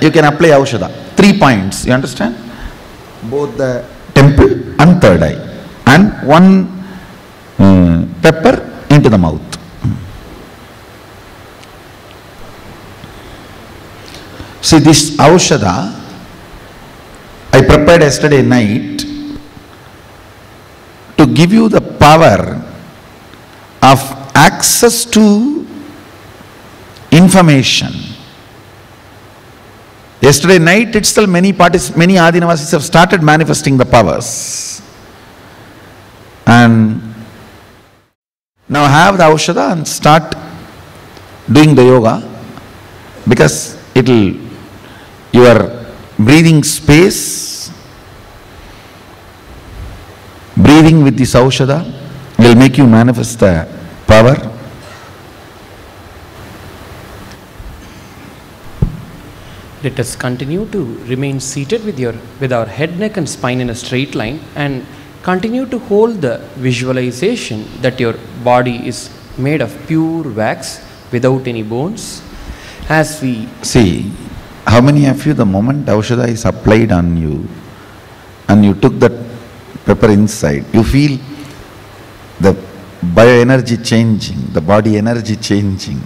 you can apply Aushadha. 3 points, you understand? Both the temple and third eye. And one pepper into the mouth. See, this Aushadha I prepared yesterday night to give you the power of access to information. Yesterday night itself many Adinavasis have started manifesting the powers. And now have the Aushadha and start doing the yoga, because your breathing space, breathing with this Aushadha will make you manifest the power. Let us continue to remain seated with our head, neck and spine in a straight line, and continue to hold the visualization that your body is made of pure wax without any bones. As we see, how many of you, the moment Aushadha is applied on you and you took that pepper inside, you feel the bioenergy changing, the body energy changing?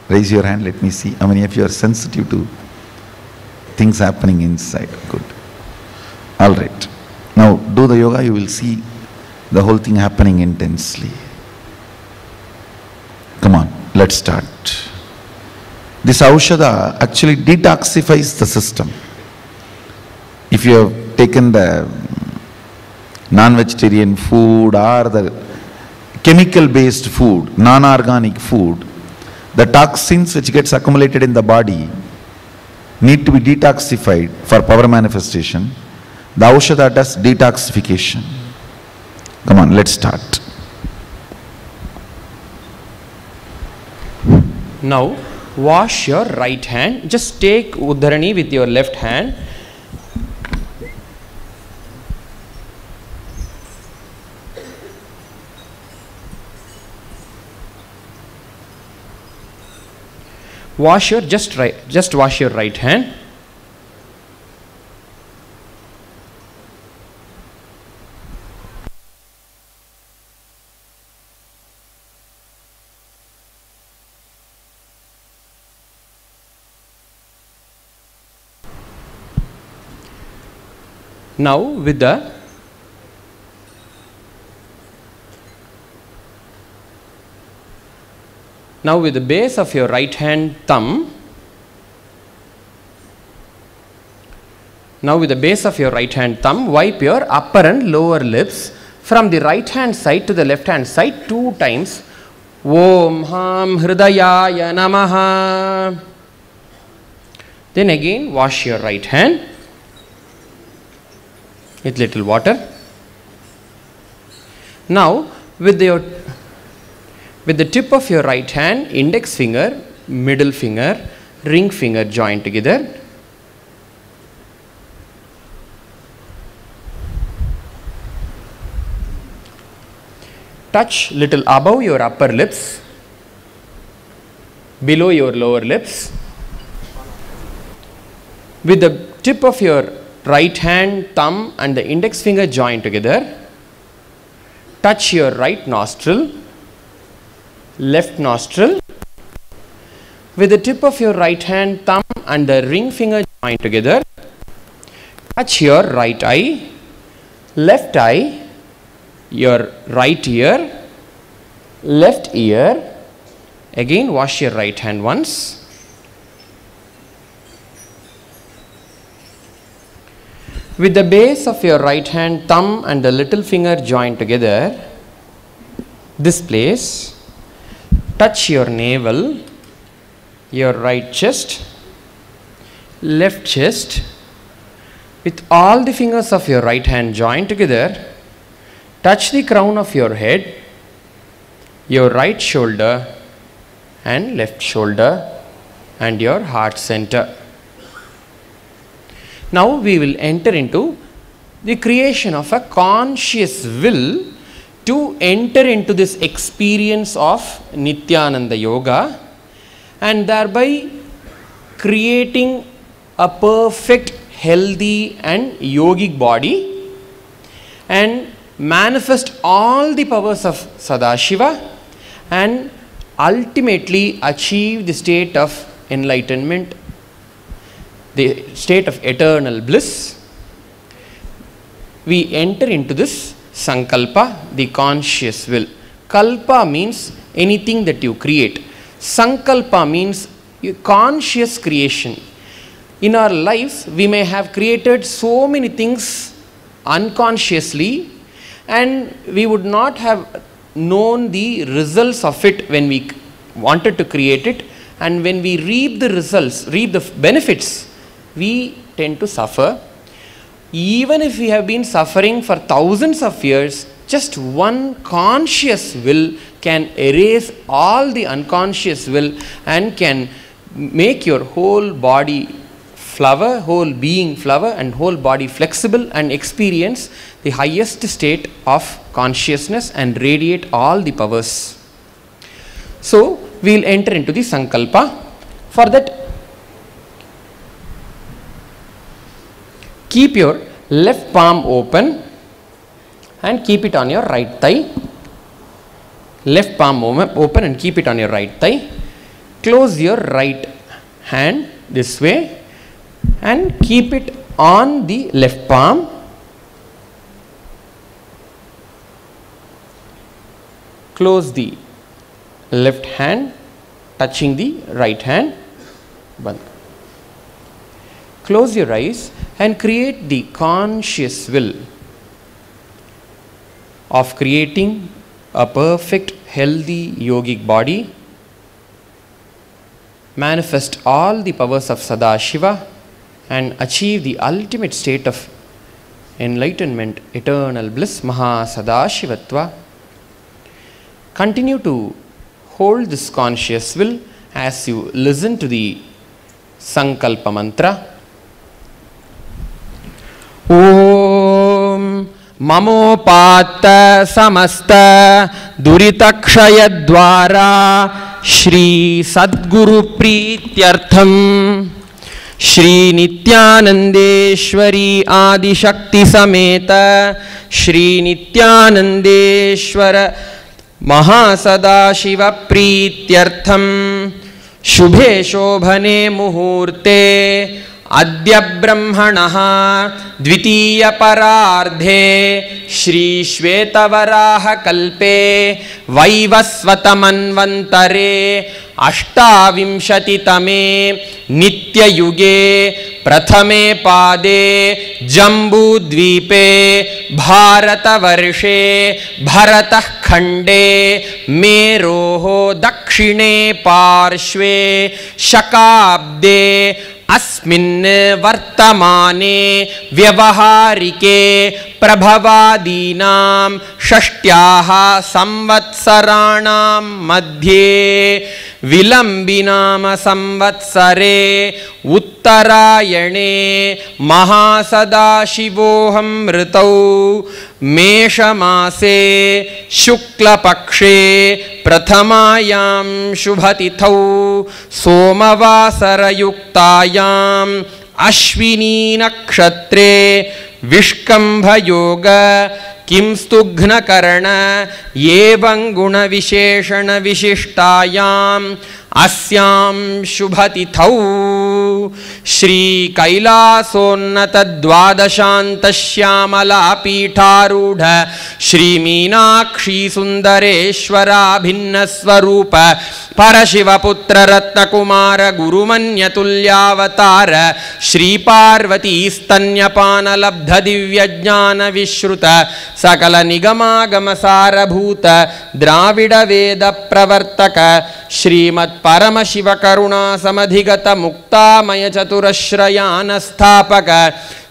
Raise your hand, let me see how many of you are sensitive to things happening inside. Good. All right. Now do the yoga, you will see the whole thing happening intensely. Come on, let's start. This Aushadha actually detoxifies the system. If you have taken the non-vegetarian food or the chemical-based food, non-organic food, the toxins which gets accumulated in the body need to be detoxified for power manifestation. The Aushadha does detoxification. Come on, let's start. Now, wash your right hand. Just take Uddharani with your left hand. Wash your just wash your right hand. Now with the base of your right hand thumb, wipe your upper and lower lips from the right hand side to the left hand side 2 times. Om Ham Hridayaya Namaha. Then again wash your right hand with little water. Now with the tip of your right hand, index finger, middle finger, ring finger join together. Touch little above your upper lips, below your lower lips. With the tip of your right hand, thumb and the index finger join together. Touch your right nostril, left nostril. With the tip of your right hand, thumb and the ring finger join together. Touch your right eye, left eye, your right ear, left ear. Again wash your right hand once. With the base of your right hand, thumb and the little finger joined together, this place, touch your navel, your right chest, left chest. With all the fingers of your right hand joined together, touch the crown of your head, your right shoulder and left shoulder and your heart center. Now we will enter into the creation of a conscious will to enter into this experience of Nityananda Yoga, and thereby creating a perfect, healthy and yogic body and manifest all the powers of Sadashiva and ultimately achieve the state of enlightenment, the state of eternal bliss. We enter into this Sankalpa, the conscious will. Kalpa means anything that you create. Sankalpa means conscious creation. In our lives, we may have created so many things unconsciously and we would not have known the results of it when we wanted to create it, and when we reap the results, reap the benefits, we tend to suffer. Even if we have been suffering for thousands of years, just one conscious will can erase all the unconscious will and can make your whole body flower, whole being flower and whole body flexible and experience the highest state of consciousness and radiate all the powers. So, we will enter into the Sankalpa. For that, keep your left palm open and keep it on your right thigh. Left palm open and keep it on your right thigh. Close your right hand this way and keep it on the left palm. Close the left hand touching the right hand. Close your eyes and create the conscious will of creating a perfect, healthy yogic body. Manifest all the powers of Sadashiva and achieve the ultimate state of enlightenment, eternal bliss, Mahasadashivatva. Continue to hold this conscious will as you listen to the Sankalpa mantra. Om Mamopata Samasta Duritakshaya Dwara Shri Sadguru Prityartham Shri Nityanandeshwari Adi Shakti Sameta Shri Nityanandeshwara Mahasadashiva Prityartham Shubhe Shobhane Muhurte Adya Brahmanaha Dvitiya Parardhe Shri Shvetavaraha Kalpe Vaivasvatamanvantare Ashtavimshati Tame Nitya Yuge Prathame Pade Jambu Dvipe Bharata Varshe Bharatah Khande Meroho Dakshine Parshve Shakabde अस्मिन् वर्तमाने व्यवहारिके प्रभवादीनां षष्ट्याः संवत्सराणां मध्ये विलम्बिनाम संवत्सरे उत्तरायणे महासदाशिवोऽहं ऋतौ मेषमासे शुक्लपक्षे प्रथमायां शुभतिथौ सोमवासरयुक्तायां अश्विनी नक्षत्रे विष्कम्भयोग किंस्तुघ्नकर्ण एवं गुणविशेषण विशिष्टायां अस्यां शुभतिथौ श्री कैलासोन्नत द्वादशांत श्यामला पीठारूढ़ श्री मीनाक्षी सुंदरेश्वरा भिन्न स्वरूप परशिव पुत्र रत्नकुमार गुरुमन्यतुल्यावतार श्री पार्वती स्तन्यपान लब्ध दिव्य ज्ञान विश्रुत सकल निगमागम सारभूत द्राविड वेद प्रवर्तक श्रीमत् परम शिव करुणा समधिगत मुक्तामय चतुरश्रयान स्थापक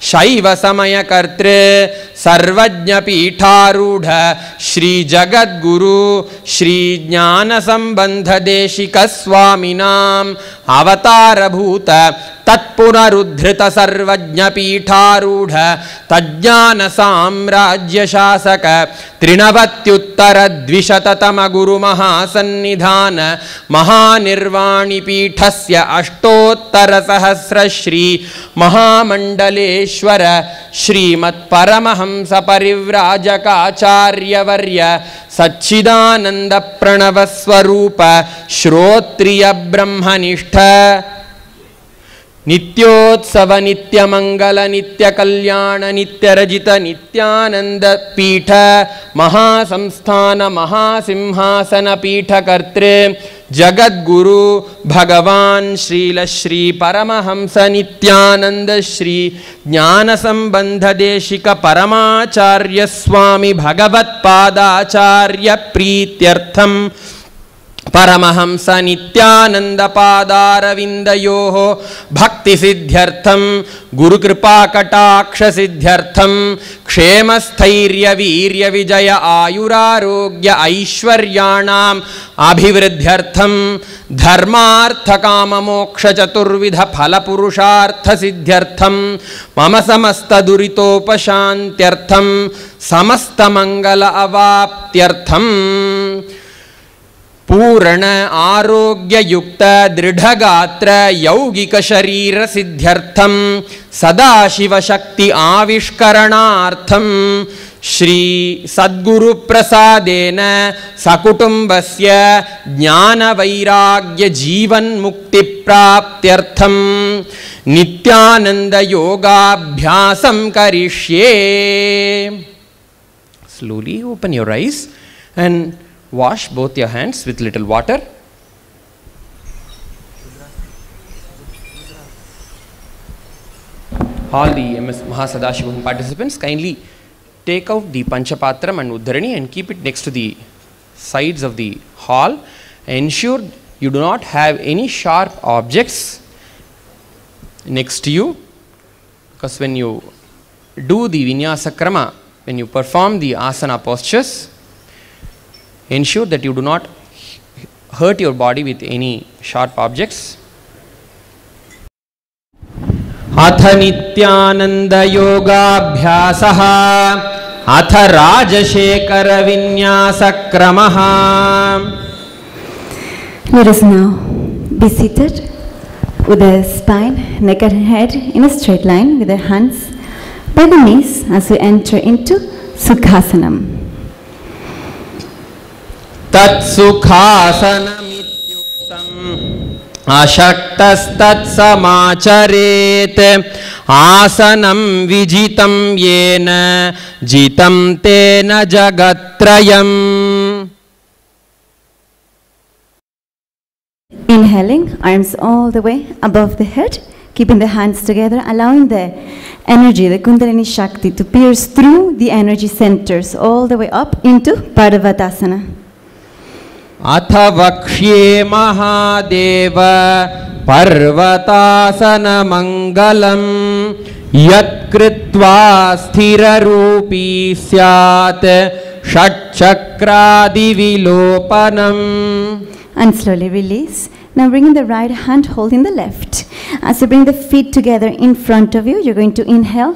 शैव समय कर्तृ सर्वज्ञ पीठारूढ़ श्री जगद्गुरु श्री ज्ञान संबंध देशिक स्वामिनाम अवतारभूत तत्पुनरुद्धृत सर्वज्ञ पीठारूढ़ तज्ञान साम्राज्य शासक त्रिनवत्युत्तर द्विशततम गुरु महासन्निधान महानिर्वाणी पीठस्य अष्टोत्तर सहस्र श्री महामंडलेश्वर श्रीमत्परमहंस परिव्राजकाचार्यवर्य सच्चिदानंद प्रणव स्वरूप श्रोत्रिय ब्रह्मनिष्ठ नित्योत्सव नित्य मंगल नित्य कल्याण नित्य रजित नित्यानंद पीठ महासंस्थान महासिंहासन पीठ कर्तृ जगद्गुरु भगवान श्रील श्री परमहंस नित्यानंद श्री ज्ञान संबंध देशिक परमाचार्य स्वामी भगवत्पादाचार्य प्रीत्यर्थम परमहंस नित्यानंद पादारविंदयोः भक्ति सिद्ध्यर्थम गुरुकृपा कटाक्ष सिद्ध्यर्थम क्षेम स्थैर्य वीर्य विजय आयुरारोग्य ऐश्वर्याणाम अभिवृद्ध्यर्थम धर्मार्थ काम मोक्ष चतुर्विध फल पुरुषार्थ सिद्ध्यर्थम मम समस्त दुरितोपशांत्यर्थम समस्त मंगल अवाप्त्यर्थम पूर्ण आरोग्य युक्त दृढ़गात्र यौगिक शरीर सिद्ध्यर्थम सदाशिव शक्ति आविष्करणार्थम श्री सद्गुरु प्रसादेन सकुटुंबस्य ज्ञान वैराग्य जीवन मुक्ति प्राप्त्यर्थम नित्यानंद योगाभ्यासं करिष्ये. Slowly open your eyes and wash both your hands with little water. All the MS Mahasadashivam participants kindly take out the Panchapatram and Uddharani and keep it next to the sides of the hall. Ensure you do not have any sharp objects next to you, because when you do the Vinyasa Krama, when you perform the asana postures, ensure that you do not hurt your body with any sharp objects. अथ नित्यानंद योगाभ्यासः अथ राजशेखर विन्यास क्रमः. Let us now be seated with the spine, neck and head in a straight line with the hands by the knees as we enter into Sukhasanam. तत्सुखासनमित्युक्तम् अशक्तस्तत्समाचरेत् आसनं विजितं येन जितं तेन जगत्त्रयम्. Inhaling, arms all the way above the head, keeping the hands together, allowing the energy, the Kundalini Shakti, to pierce through the energy centers all the way up into Parvatasana. अथ वक्ष्ये महादेव पर्वतासनमङ्गलम् यत्कृत्वा स्थिररूपी स्यात् षट्चक्रादिविलोपनम्. And slowly release. Now bringing the right hand, holding the left. As you bring the feet together in front of you, you're going to inhale.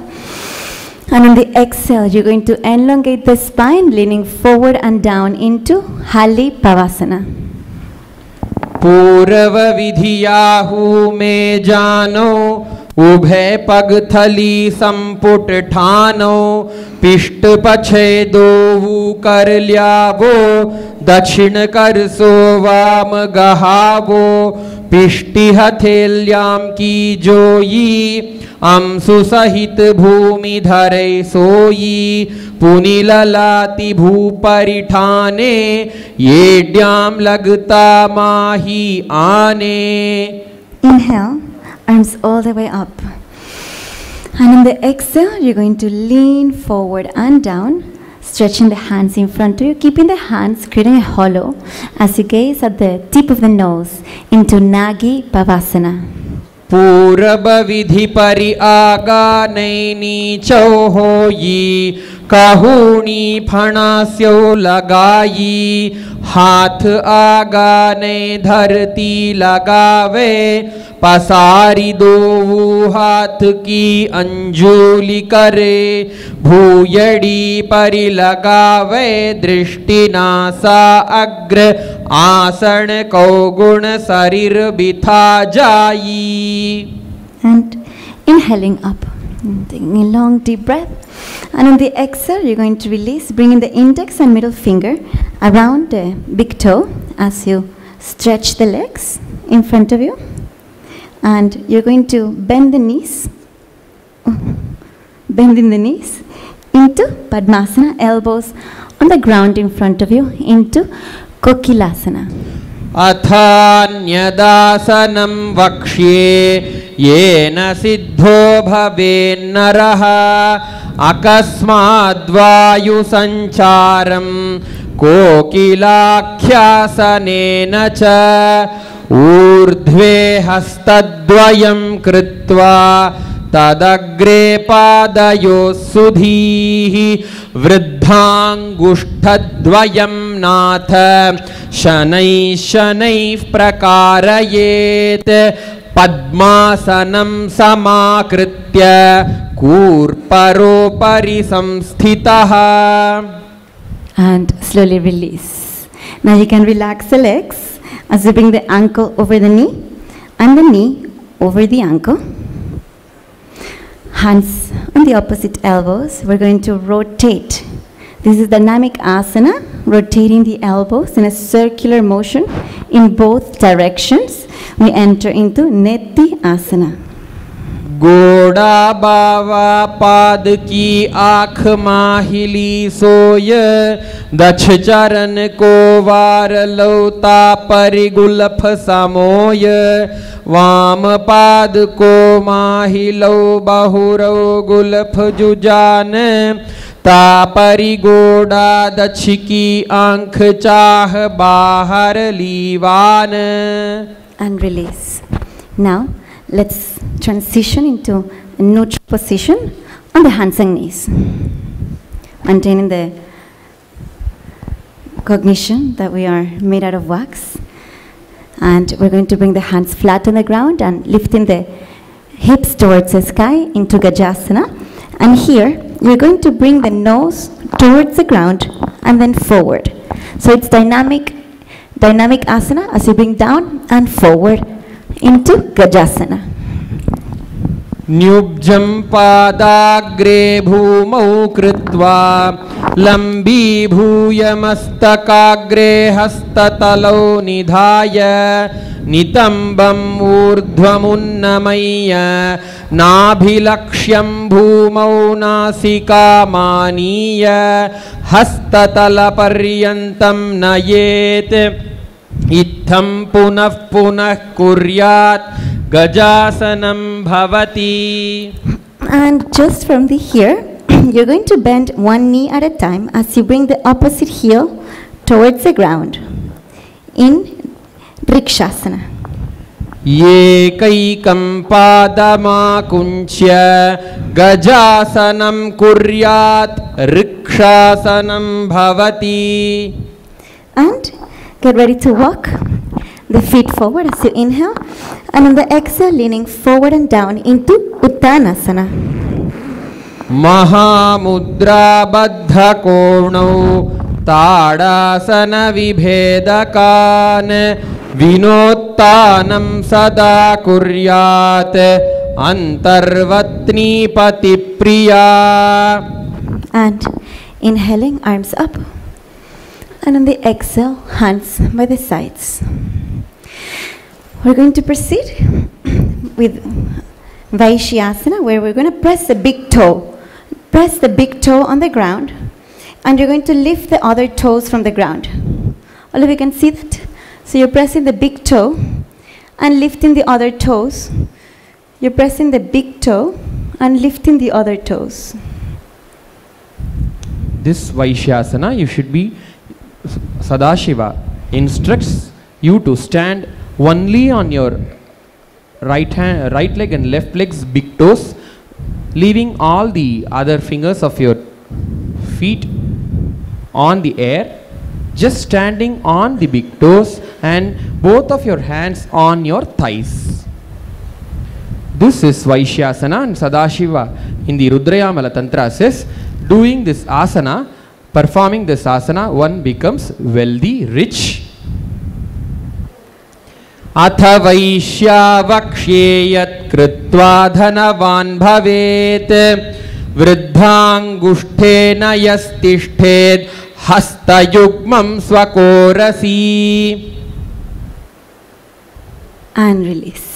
And on the exhale, you're going to elongate the spine, leaning forward and down into Hali Pavasana. पूर्व विधियाहु में जानो उभय पगथली संपुट ठानो पिष्ट पछे दोवु कर ल्यावो दक्षिण कर सो वाम गहावो पिष्टि हथेल्याम की जोई अंशु सहित भूमि धरे सोई पुनि ललाति भूपरिठाने येड्याम लगता माही आने. Inhale, arms all the way up. And in the exhale, you're going to lean forward and down, stretching the hands in front of you, keeping the hands creating a hollow as you gaze at the tip of the nose into Nagi Pavasana. पूरब विधि परि आगा नैनी चौहो यी कहूणी फणास्यो लगाई हाथ आगा ने धरती लगावे पसारी दो हाथ की अंजुली करे भूयड़ी परि लगावे दृष्टि नासा अग्र आसन को गुण शरीर बिथा जाई. And inhaling up, taking a long deep breath. And on the exhale, you're going to release, bringing the index and middle finger around the big toe as you stretch the legs in front of you. And you're going to bend the knees, bending the knees into Padmasana, elbows on the ground in front of you, into Kokilasana. अथान्यदासनं वक्ष्ये येन सिद्धो भवेन्नरः अकस्माद्वायुसञ्चारं कोकिलाख्यासनेन च ऊर्ध्वे हस्तद्वयं कृत्वा तदग्रे पादयोः सुधीः वृद्धाङ्गुष्ठद्वयं नाथ शनैः शनैः प्रकारयेत् पद्मासनं समाकृत्य कूर्परोपरि संस्थितः. And slowly release. Now you can relax the legs as you bring the ankle over the knee and the knee over the ankle. Hands on the opposite elbows. We're going to rotate. This is dynamic asana, rotating the elbows in a circular motion in both directions. We enter into Neti asana. गोड़ा बावा पाद की आँख माहिली सोय दक्ष चरण को वार लौता परिगुलफ समोय वाम पाद को माहिलो बहुरो गुलफ जुजान तापरी गोड़ा दक्ष की आँख चाह बाहर लीवान. And release. Now let's transition into a neutral position on the hands and knees, maintaining the cognition that we are made out of wax. And we're going to bring the hands flat on the ground and lifting the hips towards the sky into Gajasana. And here you're going to bring the nose towards the ground and then forward. So it's dynamic asana as you bring down and forward into Gajasana. न्युब्जं पादाग्रे भूमौ कृत्वा लम्बीभूय मस्तकाग्रे हस्ततलौ निधाय नितम्बम् ऊर्ध्वमुन्नमय्य नाभिलक्ष्यं भूमौ नासिकामानीय हस्ततलपर्यन्तं नयेत् इत्थं पुनः पुनः कुर्यात् Gajasanam bhavati. And just from the here, you're going to bend one knee at a time as you bring the opposite heel towards the ground in Rikshasana. Yekaikam padamakunchya gajasanam kuryat rikshasanam bhavati. And get ready to walk. The feet forward as you inhale, and on the exhale, leaning forward and down into Uttanasana. Mahamudra baddha korno tadasana vibhedakan vinottanam sada kuryat antarvatni patipriya. And inhaling, arms up, and on the exhale, hands by the sides. We're going to proceed with Vaishyasana, where we're going to press the big toe. Press the big toe on the ground, and you're going to lift the other toes from the ground. All of you can see that? So you're pressing the big toe and lifting the other toes. You're pressing the big toe and lifting the other toes. This Vaishyasana, you should be, Sadashiva instructs you to stand only on your right leg and left leg's big toes, leaving all the other fingers of your feet on the air, just standing on the big toes and both of your hands on your thighs. This is Vaishyasana, and Sadashiva in the Rudrayamala Tantra says, doing this asana, performing this asana, one becomes wealthy, rich. Atha Vaishya yat kritva dhanavan bhavet vriddhangushtena yastishted hasta yugmam swakorasi. And release.